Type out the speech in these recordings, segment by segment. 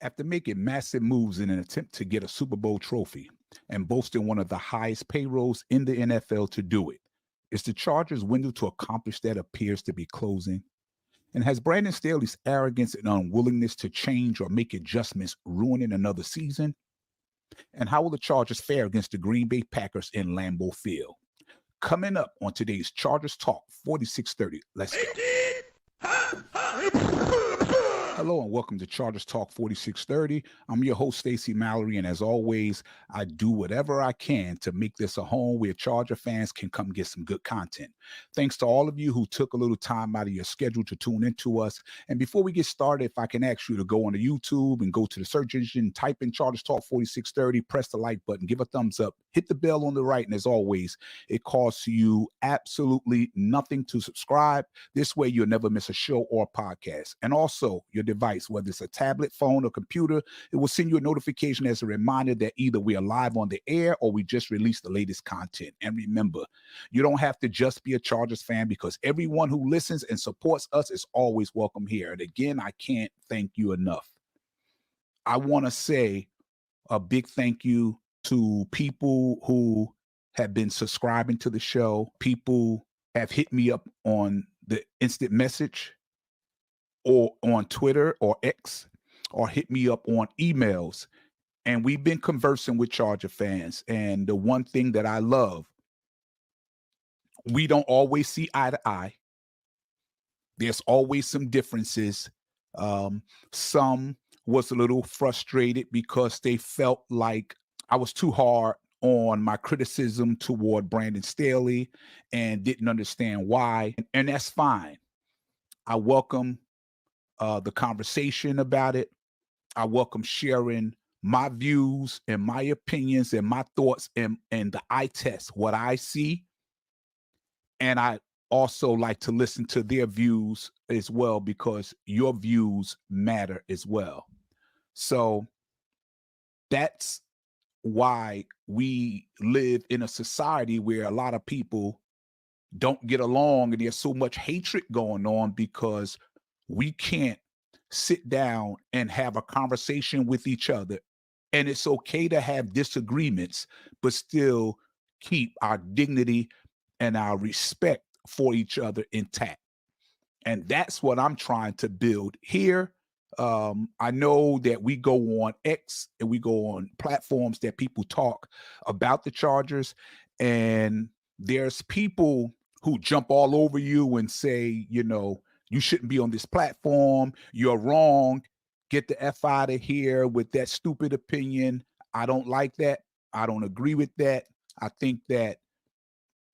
After making massive moves in an attempt to get a Super Bowl trophy and boasting one of the highest payrolls in the NFL to do it, is the Chargers' window to accomplish that appears to be closing? And has Brandon Staley's arrogance and unwillingness to change or make adjustments ruining another season? And how will the Chargers fare against the Green Bay Packers in Lambeau Field? Coming up on today's Chargers Talk 4630. Let's go. Hello and welcome to Chargers Talk 4630. I'm your host, Stacey Mallory, and as always, I do whatever I can to make this a home where Charger fans can come get some good content. Thanks to all of you who took a little time out of your schedule to tune into us. And before we get started, if I can ask you to go on to YouTube and go to the search engine, type in Chargers Talk 4630, press the like button, give a thumbs up, hit the bell on the right, and as always, it costs you absolutely nothing to subscribe. This way, you'll never miss a show or podcast. And also, your device, whether it's a tablet, phone, or computer, it will send you a notification as a reminder that either we are live on the air or we just released the latest content. And remember, you don't have to just be a Chargers fan because everyone who listens and supports us is always welcome here. And again, I can't thank you enough. I want to say a big thank you to people who have been subscribing to the show. People have hit me up on the instant message or on Twitter or X, or hit me up on emails. And we've been conversing with Charger fans. And the one thing that I love, we don't always see eye to eye. There's always some differences. Some was a little frustrated because they felt like I was too hard on my criticism toward Brandon Staley and didn't understand why. And that's fine. I welcome the conversation about it. I welcome sharing my views and my opinions and my thoughts and the eye test, what I see. And I also like to listen to their views as well, because your views matter as well. So that's why we live in a society where a lot of people don't get along and there's so much hatred going on because we can't sit down and have a conversation with each other. And it's okay to have disagreements, but still keep our dignity and our respect for each other intact. And that's what I'm trying to build here. I know that we go on X and we go on platforms that people talk about the Chargers, and there's people who jump all over you and say, you know, you shouldn't be on this platform. You're wrong. Get the F out of here with that stupid opinion. I don't like that. I don't agree with that. I think that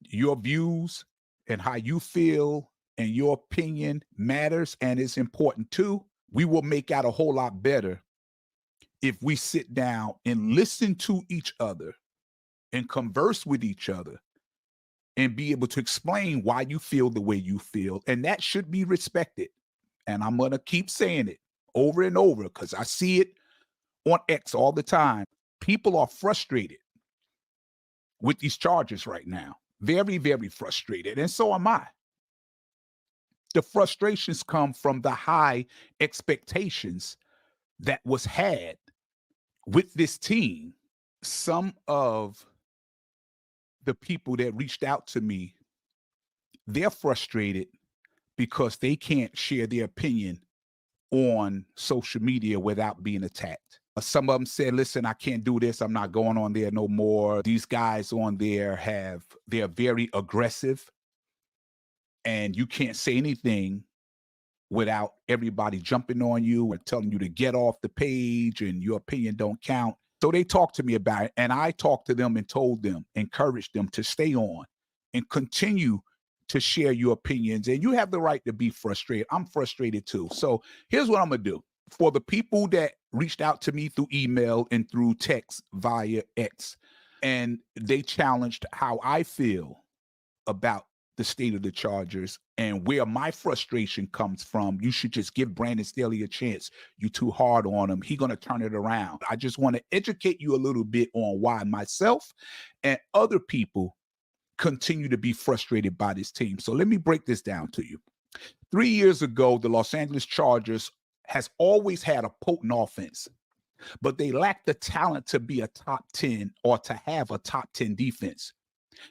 your views and how you feel and your opinion matters, and it's important too. We will make out a whole lot better if we sit down and listen to each other and converse with each other and be able to explain why you feel the way you feel. And that should be respected. And I'm going to keep saying it over and over because I see it on X all the time. People are frustrated with these Chargers right now. Very, very frustrated. And so am I. The frustrations come from the high expectations that was had with this team. Some of the people that reached out to me, they're frustrated because they can't share their opinion on social media without being attacked. Some of them said, listen, I can't do this. I'm not going on there no more. These guys on there they're very aggressive, and you can't say anything without everybody jumping on you and telling you to get off the page and your opinion don't count. So they talked to me about it, and I talked to them and told them, encouraged them to stay on and continue to share your opinions. And you have the right to be frustrated. I'm frustrated too. So here's what I'm going to do. For the people that reached out to me through email and through text via X, and they challenged how I feel about the state of the Chargers and where my frustration comes from, you should just give Brandon Staley a chance. You're too hard on him. He's going to turn it around. I just want to educate you a little bit on why myself and other people continue to be frustrated by this team. So let me break this down to you. 3 years ago, the Los Angeles Chargers has always had a potent offense, but they lack the talent to be a top 10 or to have a top 10 defense,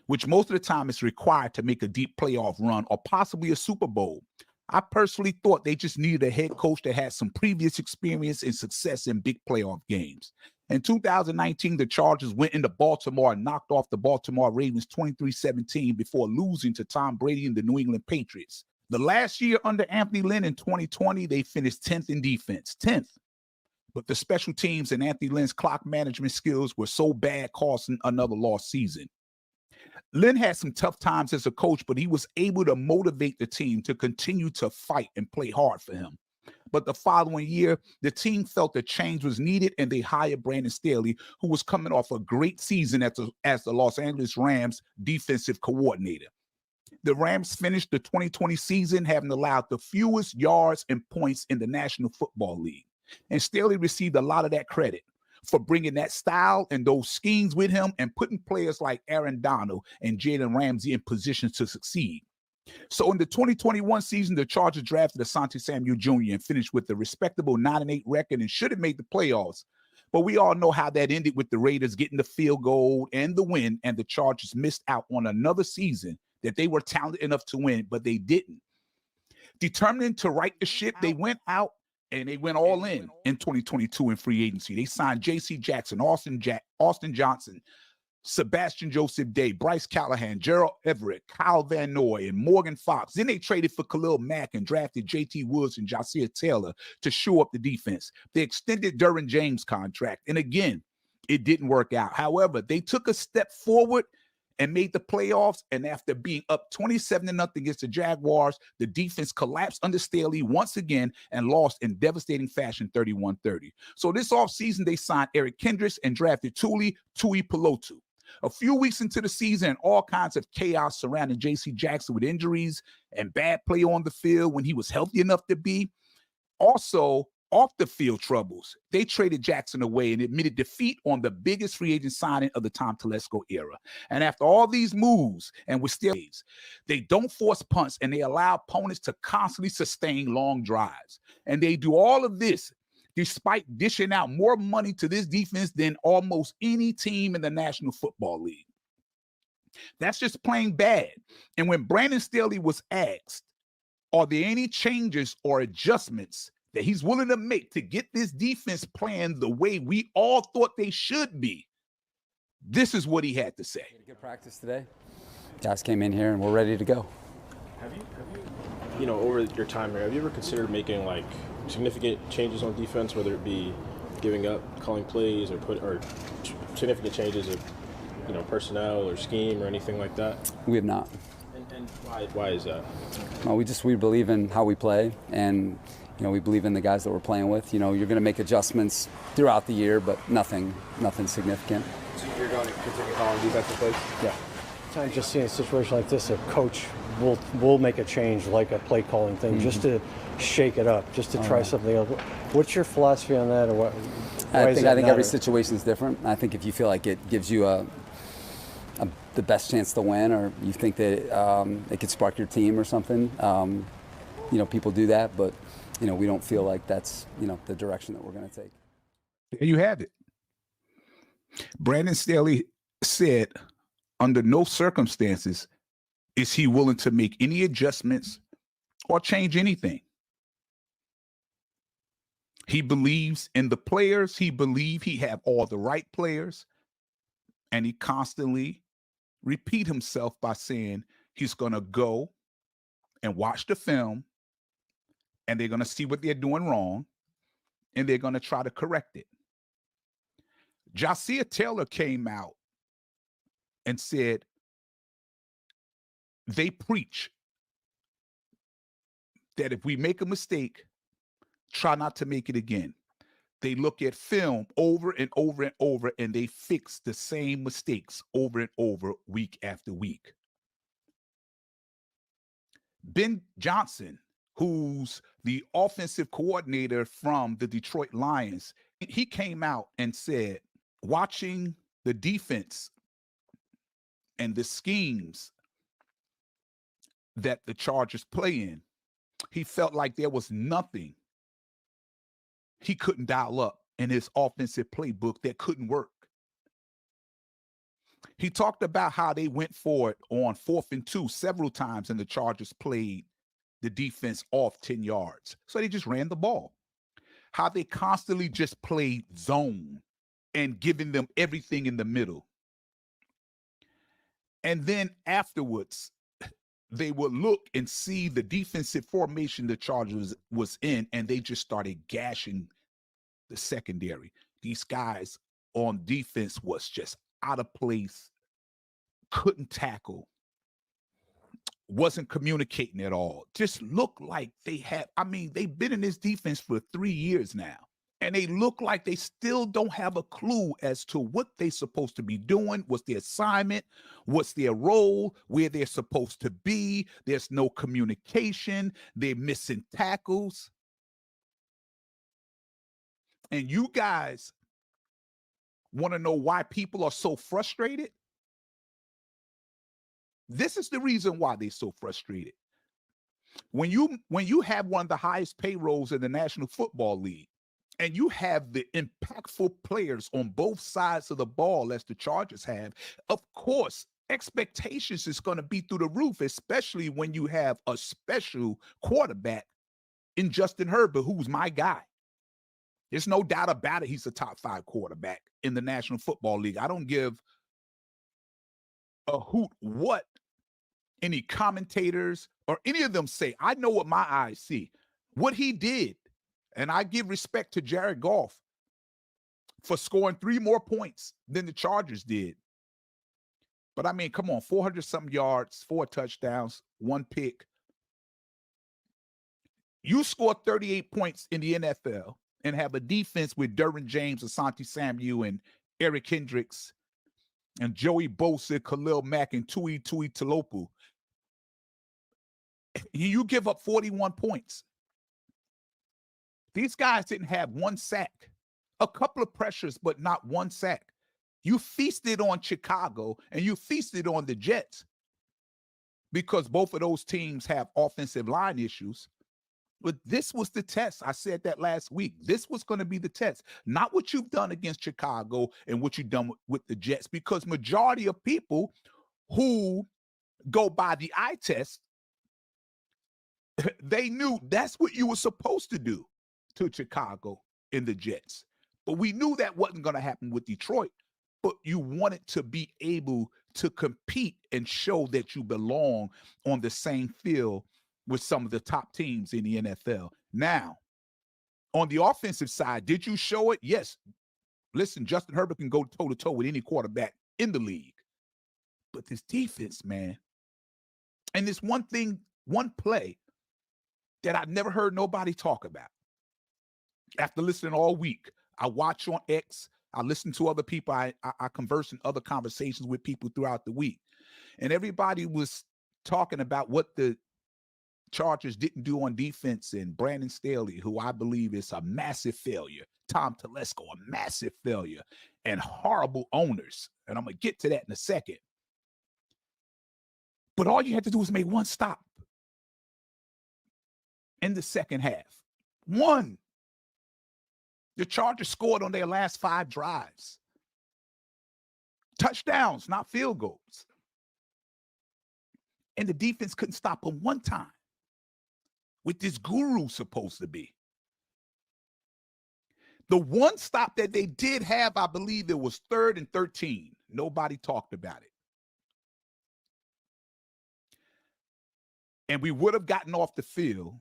which most of the time is required to make a deep playoff run or possibly a Super Bowl. I personally thought they just needed a head coach that had some previous experience and success in big playoff games. In 2019, the Chargers went into Baltimore and knocked off the Baltimore Ravens 23-17 before losing to Tom Brady and the New England Patriots. The last year under Anthony Lynn in 2020, they finished 10th in defense, 10th. But the special teams and Anthony Lynn's clock management skills were so bad, costing another lost season. Lynn had some tough times as a coach, but he was able to motivate the team to continue to fight and play hard for him. But the following year, the team felt a change was needed, and they hired Brandon Staley, who was coming off a great season as the Los Angeles Rams defensive coordinator. The Rams finished the 2020 season having allowed the fewest yards and points in the National Football League. And Staley received a lot of that credit for bringing that style and those schemes with him and putting players like Aaron Donald and Jalen Ramsey in positions to succeed. So in the 2021 season, the Chargers drafted Asante Samuel Jr. and finished with a respectable 9-8 record and should have made the playoffs. But we all know how that ended, with the Raiders getting the field goal and the win, and the Chargers missed out on another season that they were talented enough to win, but they didn't. Determined to right the ship, they went out and they went all in 2022 in free agency. They signed J.C. Jackson, Austin Johnson, Sebastian Joseph Day, Bryce Callahan, Gerald Everett, Kyle Van Noy, and Morgan Fox. Then they traded for Khalil Mack and drafted J.T. Woods and Ja'Sir Taylor to shore up the defense. They extended Derwin James' contract, and again, it didn't work out. However, they took a step forward and made the playoffs, and after being up 27-0 against the Jaguars, the defense collapsed under Staley once again and lost in devastating fashion 31-30. So this offseason, they signed Eric Kendricks and drafted Tuli Pelotu. A few weeks into the season, and all kinds of chaos surrounding J.C. Jackson with injuries and bad play on the field when he was healthy enough to be. Also, off the field troubles. They traded Jackson away and admitted defeat on the biggest free agent signing of the Tom Telesco era. And after all these moves, and with still, they don't force punts and they allow opponents to constantly sustain long drives. And they do all of this despite dishing out more money to this defense than almost any team in the National Football League. That's just plain bad. And when Brandon Staley was asked, are there any changes or adjustments that he's willing to make to get this defense playing the way we all thought they should be, this is what he had to say. Good practice today. Guys came in here and we're ready to go. Have you over your time here, have you ever considered making like significant changes on defense, whether it be giving up, calling plays, or significant changes of personnel or scheme or anything like that? We have not. And why is that? Well, we believe in how we play, and we believe in the guys that we're playing with. You're going to make adjustments throughout the year, but nothing significant. So you're going to continue calling defensive plays? Yeah. I just see in a situation like this, a coach will make a change, like a play calling thing, just to shake it up, just to try something else. What's your philosophy on that, or what? I think every situation is different. I think if you feel like it gives you the best chance to win, or you think that it could spark your team or something, people do that, but we don't feel like that's the direction that we're going to take. There you have it. Brandon Staley said, under no circumstances is he willing to make any adjustments or change anything. He believes in the players. He believes he have all the right players. And he constantly repeat himself by saying he's going to go and watch the film, and they're going to see what they're doing wrong, and they're going to try to correct it. Ja'Sir Taylor came out and said they preach that if we make a mistake, try not to make it again. They look at film over and over and over, and they fix the same mistakes over and over week after week. Ben Johnson, who's the offensive coordinator from the Detroit Lions, he came out and said, watching the defense and the schemes that the Chargers play in, he felt like there was nothing he couldn't dial up in his offensive playbook that couldn't work. He talked about how they went for it on 4th and 2 several times, and the Chargers played the defense off 10 yards. So they just ran the ball. How they constantly just played zone and giving them everything in the middle. And then afterwards, they would look and see the defensive formation the Chargers was in, and they just started gashing the secondary. These guys on defense was just out of place, couldn't tackle, wasn't communicating at all. Just looked like they had, I mean, they've been in this defense for 3 years now, and they look like they still don't have a clue as to what they're supposed to be doing, what's their assignment, what's their role, where they're supposed to be. There's no communication. They're missing tackles. And you guys want to know why people are so frustrated? This is the reason why they're so frustrated. When you have one of the highest payrolls in the National Football League, and you have the impactful players on both sides of the ball as the Chargers have, of course, expectations is going to be through the roof, especially when you have a special quarterback in Justin Herbert, who's my guy. There's no doubt about it. He's a top 5 quarterback in the National Football League. I don't give a hoot what any commentators or any of them say. I know what my eyes see. What he did, and I give respect to Jared Goff for scoring 3 more points than the Chargers did. But I mean, come on, 400-something yards, 4 touchdowns, 1 pick. You score 38 points in the NFL and have a defense with Derwin James, Asante Samuel, and Eric Hendricks, and Joey Bosa, Khalil Mack, and Tui Tuipulotu. You give up 41 points. These guys didn't have 1 sack, a couple of pressures, but not 1 sack. You feasted on Chicago and you feasted on the Jets because both of those teams have offensive line issues. But this was the test. I said that last week. This was going to be the test, not what you've done against Chicago and what you've done with the Jets, because majority of people who go by the eye test, they knew that's what you were supposed to do to Chicago and the Jets. But we knew that wasn't going to happen with Detroit. But you wanted to be able to compete and show that you belong on the same field with some of the top teams in the NFL. Now, on the offensive side, did you show it? Yes. Listen, Justin Herbert can go toe-to-toe with any quarterback in the league. But this defense, man, and this one play that I've never heard nobody talk about. After listening all week, I watch on X, I listen to other people, I converse in other conversations with people throughout the week. And everybody was talking about what the Chargers didn't do on defense, and Brandon Staley, who I believe is a massive failure, Tom Telesco, a massive failure, and horrible owners. And I'm going to get to that in a second. But all you had to do was make 1 stop in the second half. 1. The Chargers scored on their last 5 drives. Touchdowns, not field goals. And the defense couldn't stop them 1 time. With this guru supposed to be. The 1 stop that they did have, I believe it was 3rd and 13. Nobody talked about it. And we would have gotten off the field,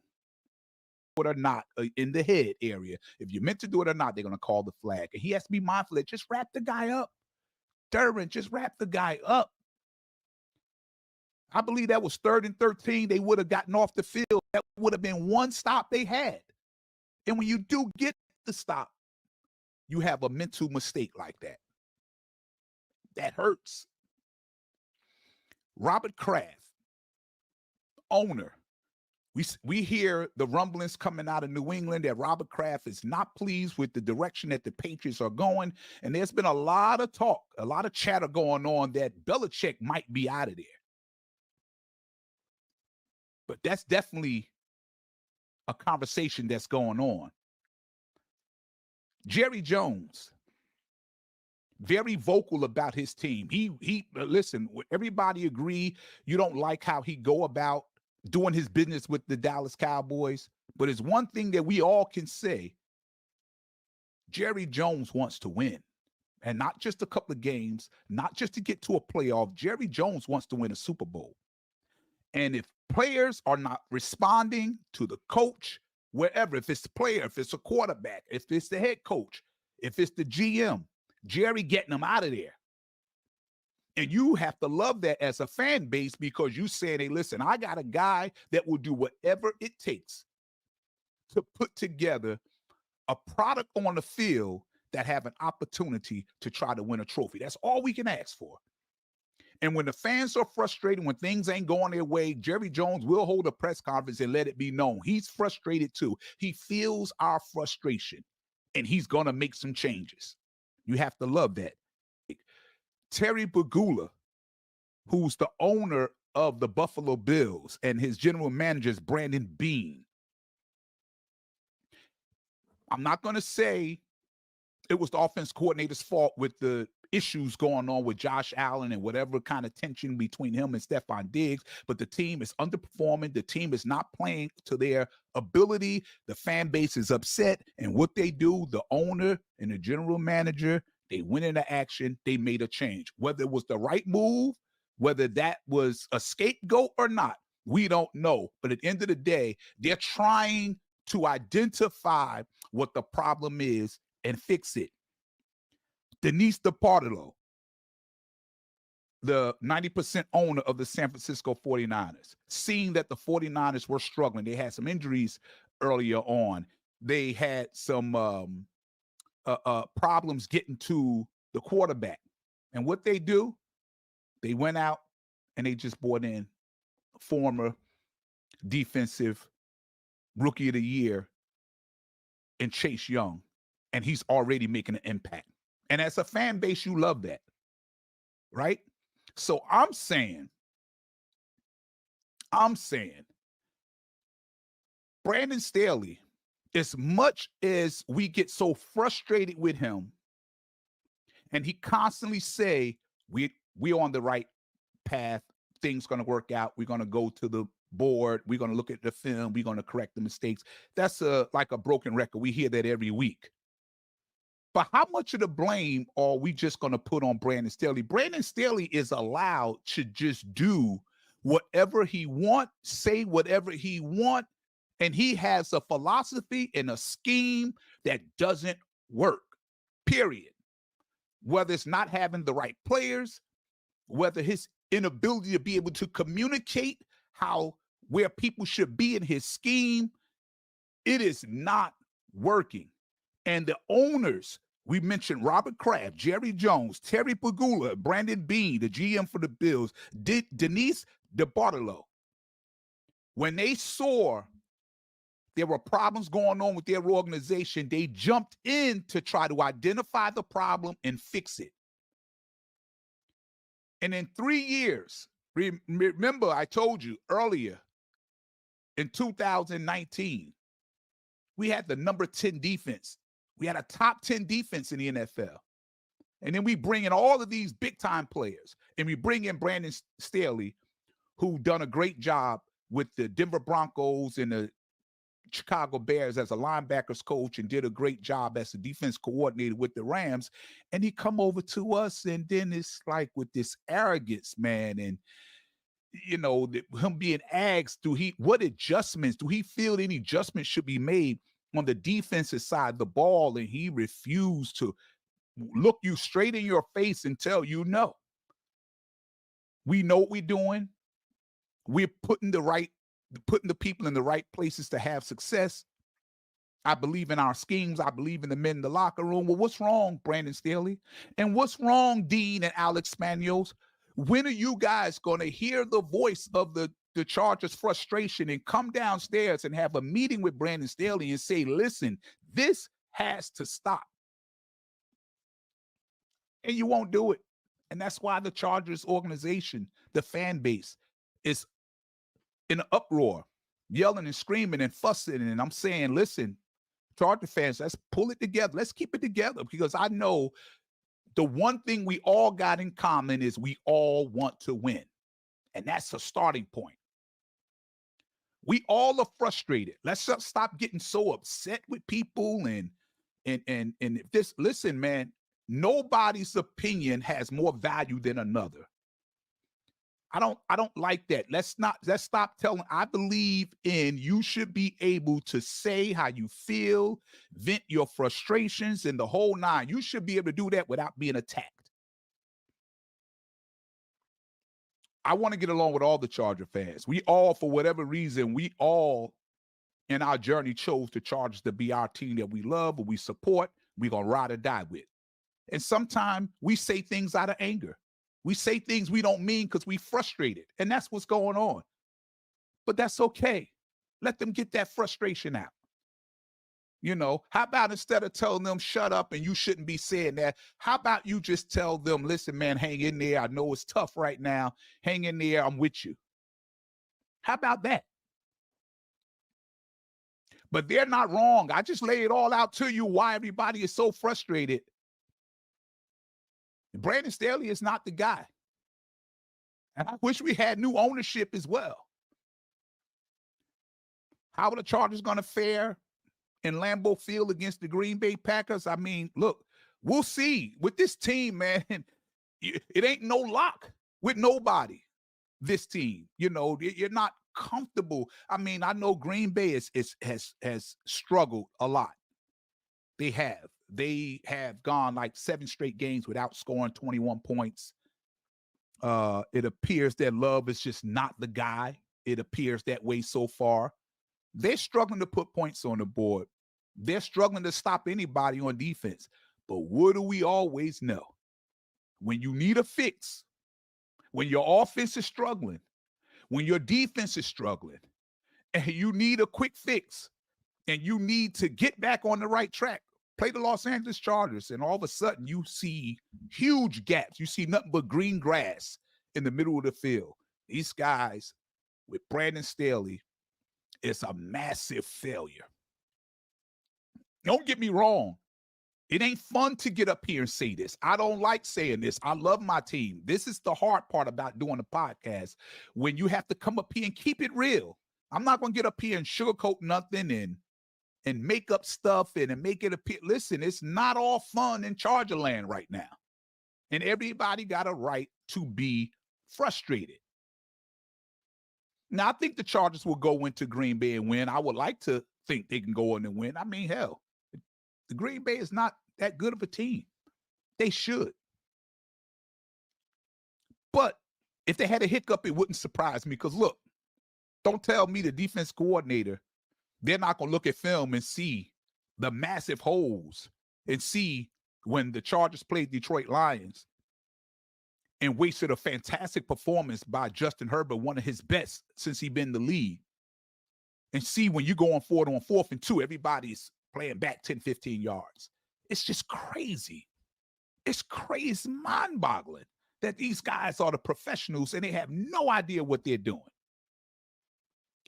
or not, in the head area. If you meant to do it or not, they're going to call the flag. And he has to be mindful that just wrap the guy up. Derwin, just wrap the guy up. I believe that was 3rd and 13. They would have gotten off the field. That would have been 1 stop they had. And when you do get the stop, you have a mental mistake like that. That hurts. Robert Kraft, owner. We hear the rumblings coming out of New England that Robert Kraft is not pleased with the direction that the Patriots are going. And there's been a lot of talk, a lot of chatter going on that Belichick might be out of there. But that's definitely a conversation that's going on. Jerry Jones, very vocal about his team. He listen, everybody agree you don't like how he go about doing his business with the Dallas Cowboys, but it's one thing that we all can say. Jerry Jones wants to win. And not just a couple of games, not just to get to a playoff. Jerry Jones wants to win a Super Bowl. And if players are not responding to the coach, wherever, if it's the player, if it's a quarterback, if it's the head coach, if it's the GM, Jerry getting them out of there. And you have to love that as a fan base, because you saying, hey, listen, I got a guy that will do whatever it takes to put together a product on the field that have an opportunity to try to win a trophy. That's all we can ask for. And when the fans are frustrated, when things ain't going their way, Jerry Jones will hold a press conference and let it be known. He's frustrated too. He feels our frustration, and he's going to make some changes. You have to love that. Terry Pegula, who's the owner of the Buffalo Bills, and his general manager is Brandon Beane. I'm not going to say it was the offense coordinator's fault with the issues going on with Josh Allen and whatever kind of tension between him and Stephon Diggs, but the team is underperforming. The team is not playing to their ability. The fan base is upset, and what they do, the owner and the general manager, they went into action. They made a change. Whether it was the right move, whether that was a scapegoat or not, we don't know. But at the end of the day, they're trying to identify what the problem is and fix it. Denise DePartolo, the 90% owner of the San Francisco 49ers, seeing that the 49ers were struggling. They had some injuries earlier on. They had some problems getting to the quarterback. And what they do, they went out and they just brought in former defensive rookie of the year in Chase Young, and he's already making an impact. And as a fan base, you love that, right? So I'm saying, Brandon Staley, as much as we get so frustrated with him, and he constantly say, we're on the right path, things going to work out, we're going to go to the board, we're going to look at the film, we're going to correct the mistakes. That's like a broken record. We hear that every week. But how much of the blame are we just going to put on Brandon Staley? Brandon Staley is allowed to just do whatever he want, say whatever he want, and he has a philosophy and a scheme that doesn't work, period. Whether it's not having the right players, whether his inability to be able to communicate where people should be in his scheme, it is not working. And the owners, we mentioned Robert Kraft, Jerry Jones, Terry Pegula, Brandon Beane, the GM for the Bills, Denise DeBartolo, when they saw there were problems going on with their organization, they jumped in to try to identify the problem and fix it. And in 3 years, remember I told you earlier, in 2019, we had the number 10 defense. We had a top 10 defense in the NFL. And then we bring in all of these big-time players, and we bring in Brandon Staley, who done a great job with the Denver Broncos and the Chicago Bears as a linebackers coach, and did a great job as a defense coordinator with the Rams. And he come over to us, and then it's like with this arrogance, man, and him being asked, what adjustments, do he feel any adjustments should be made on the defensive side of the ball? And he refused to look you straight in your face and tell you no. We know what we're doing. We're putting the people in the right places to have success. I believe in our schemes. I believe in the men in the locker room. Well, what's wrong, Brandon Staley? And what's wrong, Dean and Alex Spanos? When are you guys going to hear the voice of the Chargers' frustration and come downstairs and have a meeting with Brandon Staley and say, listen, this has to stop? And you won't do it. And that's why the Chargers organization, the fan base, is in an uproar, yelling and screaming and fussing. And I'm saying, listen, Charger fans, let's pull it together. Let's keep it together, because I know the one thing we all got in common is we all want to win. And that's a starting point. We all are frustrated. Let's stop getting so upset with people and if this, listen, man, nobody's opinion has more value than another. I don't like that. Let's stop telling. I believe in you should be able to say how you feel, vent your frustrations, and the whole nine. You should be able to do that without being attacked. I want to get along with all the Charger fans. We all, for whatever reason, we all in our journey chose the Chargers to be our team that we love, or we support, we're going to ride or die with. And sometimes we say things out of anger. We say things we don't mean because we frustrated, and that's what's going on. But that's okay. Let them get that frustration out. You know, how about instead of telling them shut up and you shouldn't be saying that, how about you just tell them, listen, man, hang in there. I know it's tough right now. Hang in there. I'm with you. How about that? But they're not wrong. I just lay it all out to you why everybody is so frustrated. Brandon Staley is not the guy. And I wish we had new ownership as well. How are the Chargers going to fare in Lambeau Field against the Green Bay Packers? I mean, look, we'll see. With this team, man, it ain't no lock with nobody, this team. You know, you're not comfortable. I mean, I know Green Bay has struggled a lot. They have gone like 7 straight games without scoring 21 points. It appears that Love is just not the guy. It appears that way so far. They're struggling to put points on the board. They're struggling to stop anybody on defense. But what do we always know? When you need a fix, when your offense is struggling, when your defense is struggling, and you need a quick fix, and you need to get back on the right track, play the Los Angeles Chargers, and all of a sudden you see huge gaps. You see nothing but green grass in the middle of the field. These guys with Brandon Staley, it's a massive failure. Don't get me wrong. It ain't fun to get up here and say this. I don't like saying this. I love my team. This is the hard part about doing a podcast, when you have to come up here and keep it real. I'm not going to get up here and sugarcoat nothing and make up stuff and make it appear. Listen, it's not all fun in Charger land right now. And everybody got a right to be frustrated. Now, I think the Chargers will go into Green Bay and win. I would like to think they can go in and win. I mean, hell, the Green Bay is not that good of a team. They should. But if they had a hiccup, it wouldn't surprise me, because, look, don't tell me the defense coordinator, they're not going to look at film and see the massive holes and see when the Chargers played Detroit Lions and wasted a fantastic performance by Justin Herbert, one of his best since he's been in the league. And see when you go on 4th and 2, everybody's playing back 10, 15 yards. It's just crazy. It's crazy. It's mind-boggling that these guys are the professionals and they have no idea what they're doing.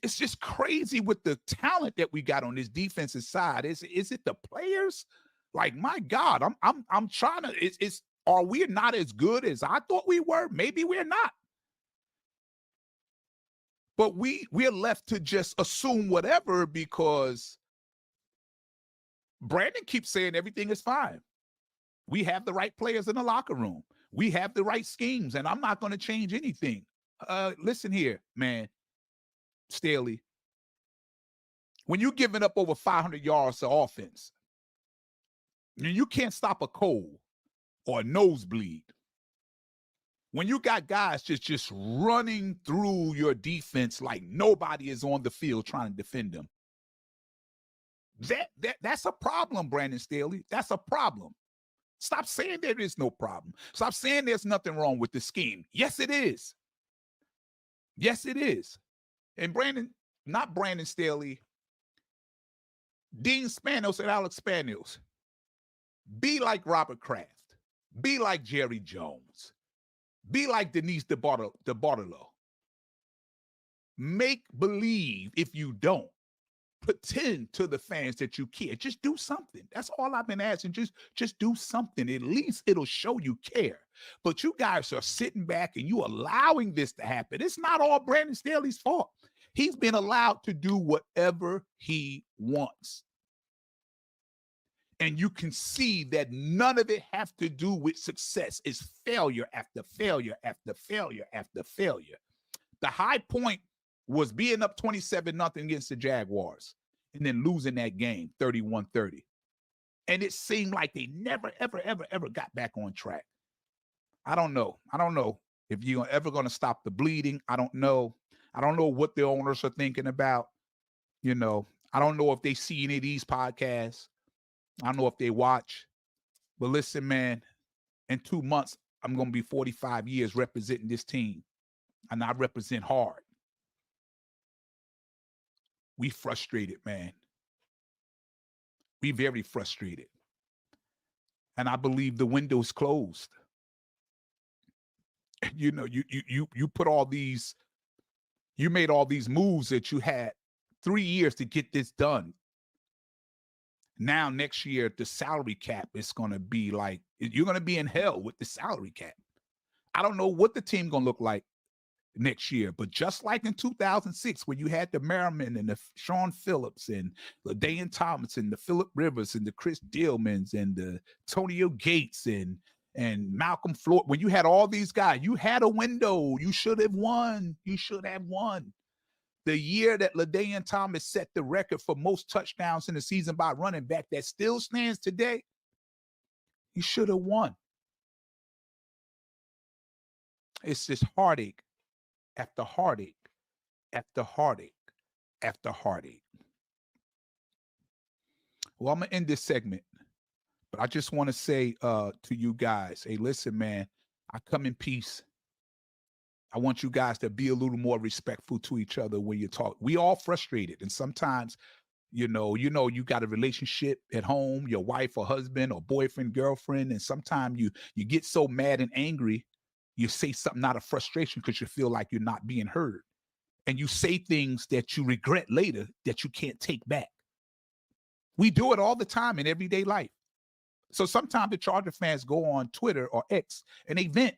It's just crazy with the talent that we got on this defensive side. Is it the players? Like, my God, I'm trying to. Are we not as good as I thought we were? Maybe we're not. But we're left to just assume whatever, because Brandon keeps saying everything is fine. We have the right players in the locker room. We have the right schemes, and I'm not going to change anything. Listen here, man, Staley. When you're giving up over 500 yards to offense, you can't stop a cold or a nosebleed. When you got guys just running through your defense like nobody is on the field trying to defend them, that's a problem, Brandon Staley. That's a problem. Stop saying there is no problem. Stop saying there's nothing wrong with the scheme. Yes, it is. Yes, it is. And not Brandon Staley, Dean Spanos and Alex Spanos, be like Robert Kraft. Be like Jerry Jones. Be like Denise DeBartolo. Make believe, if you don't, pretend to the fans that you care. Just do something. That's all I've been asking. Just do something. At least it'll show you care. But you guys are sitting back and you allowing this to happen. It's not all Brandon Staley's fault. He's been allowed to do whatever he wants. And you can see that none of it has to do with success. It's failure after failure after failure after failure. The high point was being up 27-0 against the Jaguars and then losing that game 31-30. And it seemed like they never, ever, ever, ever got back on track. I don't know. I don't know if you're ever going to stop the bleeding. I don't know. I don't know what the owners are thinking about. You know, I don't know if they see any of these podcasts. I don't know if they watch. But listen, man, in 2 months, I'm going to be 45 years representing this team. And I represent hard. We frustrated, man. We very frustrated. And I believe the window's closed. You know, you put all these, you made all these moves that you had 3 years to get this done. Now, next year, the salary cap is going to be like, you're going to be in hell with the salary cap. I don't know what the team going to look like next year, but just like in 2006, when you had the Merriman and the Sean Phillips and the LaDainian Tomlinson, the Phillip Rivers and the Chris Dillmans and the Antonio Gates and Malcolm Floyd, when you had all these guys, you had a window. You should have won. You should have won. The year that LaDainian Thomas set the record for most touchdowns in the season by running back that still stands today, you should have won. It's just heartache after heartache after heartache after heartache. Well, I'm going to end this segment, but I just want to say to you guys, hey, listen, man, I come in peace. I want you guys to be a little more respectful to each other when you talk. We all frustrated. And sometimes, you you got a relationship at home, your wife or husband or boyfriend, girlfriend. And sometimes you get so mad and angry, you say something out of frustration because you feel like you're not being heard. And you say things that you regret later that you can't take back. We do it all the time in everyday life. So sometimes the Charger fans go on Twitter or X and they vent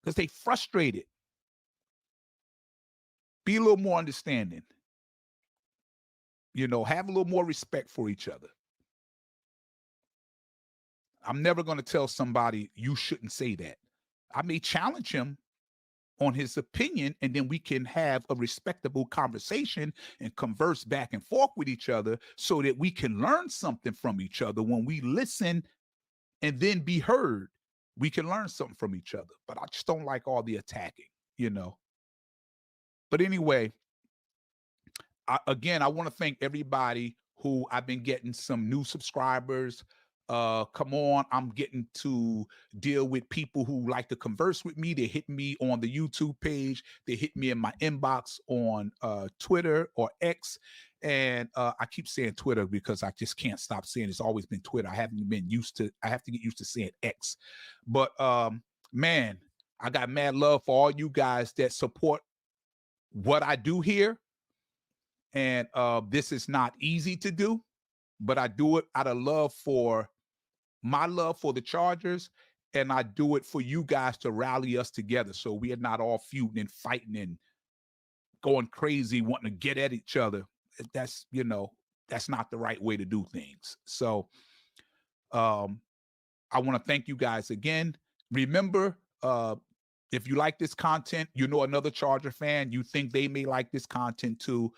because they frustrated. Be a little more understanding. Have a little more respect for each other. I'm never going to tell somebody you shouldn't say that. I may challenge him on his opinion, and then we can have a respectable conversation and converse back and forth with each other so that we can learn something from each other. When we listen and then be heard, we can learn something from each other. But I just don't like all the attacking, But anyway, I want to thank everybody who I've been getting some new subscribers. Come on, I'm getting to deal with people who like to converse with me. They hit me on the YouTube page. They hit me in my inbox on Twitter or X. And I keep saying Twitter because I just can't stop saying it's always been Twitter. I have to get used to saying X. But man, I got mad love for all you guys that support what I do here. And this is not easy to do, but I do it out of my love for the Chargers, and I do it for you guys to rally us together so we are not all feuding and fighting and going crazy, wanting to get at each other. That's not the right way to do things. So I want to thank you guys again. Remember, if you like this content, another Charger fan, you think they may like this content too,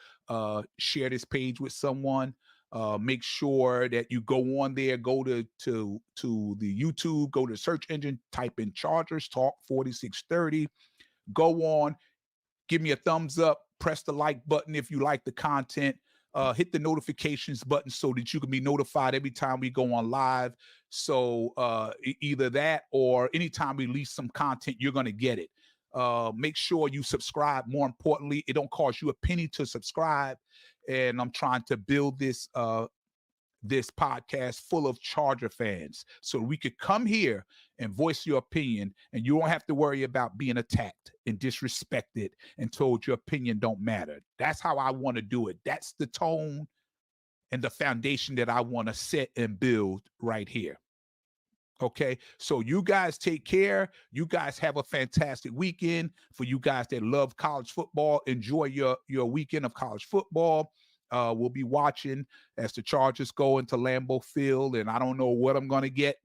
share this page with someone. Make sure that you go on there, go to the YouTube, go to the search engine, type in Chargers Talk 4630. Go on, give me a thumbs up, press the like button if you like the content. Hit the notifications button so that you can be notified every time we go on live. So either that or anytime we release some content, you're going to get it. Make sure you subscribe. More importantly, it don't cost you a penny to subscribe. And I'm trying to build this podcast full of Charger fans so we could come here and voice your opinion, and you don't have to worry about being attacked and disrespected and told your opinion don't matter. That's how I want to do it. That's the tone and the foundation that I want to set and build right here. Okay, so you guys take care. You guys have a fantastic weekend. For you guys that love college football, enjoy your weekend of college football. We'll be watching as the Chargers go into Lambeau Field, and I don't know what I'm going to get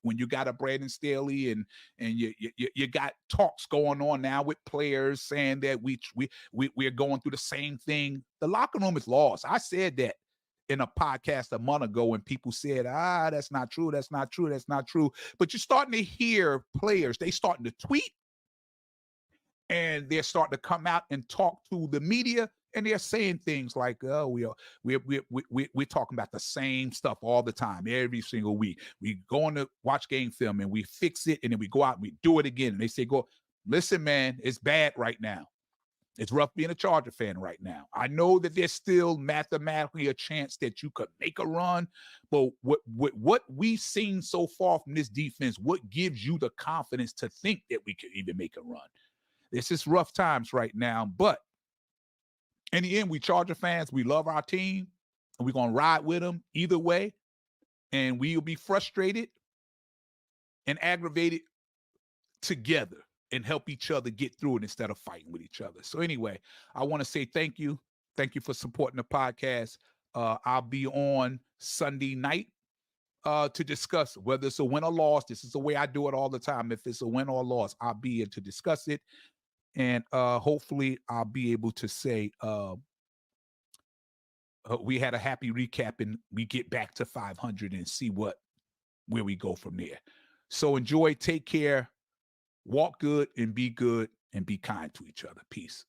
when you got a Brandon Staley and you got talks going on now with players saying that we're going through the same thing. The locker room is lost. I said that in a podcast a month ago when people said, that's not true, that's not true, that's not true. But you're starting to hear players, they starting to tweet, and they're starting to come out and talk to the media, and they're saying things like, we're talking about the same stuff all the time, every single week. We go on to watch game film and we fix it, and then we go out and we do it again. And they say, listen, man, it's bad right now. It's rough being a Charger fan right now. I know that there's still mathematically a chance that you could make a run, but what we've seen so far from this defense, what gives you the confidence to think that we could even make a run? This is rough times right now, but in the end, we Charger fans, we love our team, and we're going to ride with them either way, and we'll be frustrated and aggravated together and help each other get through it instead of fighting with each other. So anyway, I want to say thank you. Thank you for supporting the podcast. I'll be on Sunday night to discuss whether it's a win or loss. This is the way I do it all the time. If it's a win or loss, I'll be here to discuss it. And hopefully I'll be able to say we had a happy recap and we get back to 500 and see where we go from there. So enjoy, take care. Walk good and be kind to each other. Peace.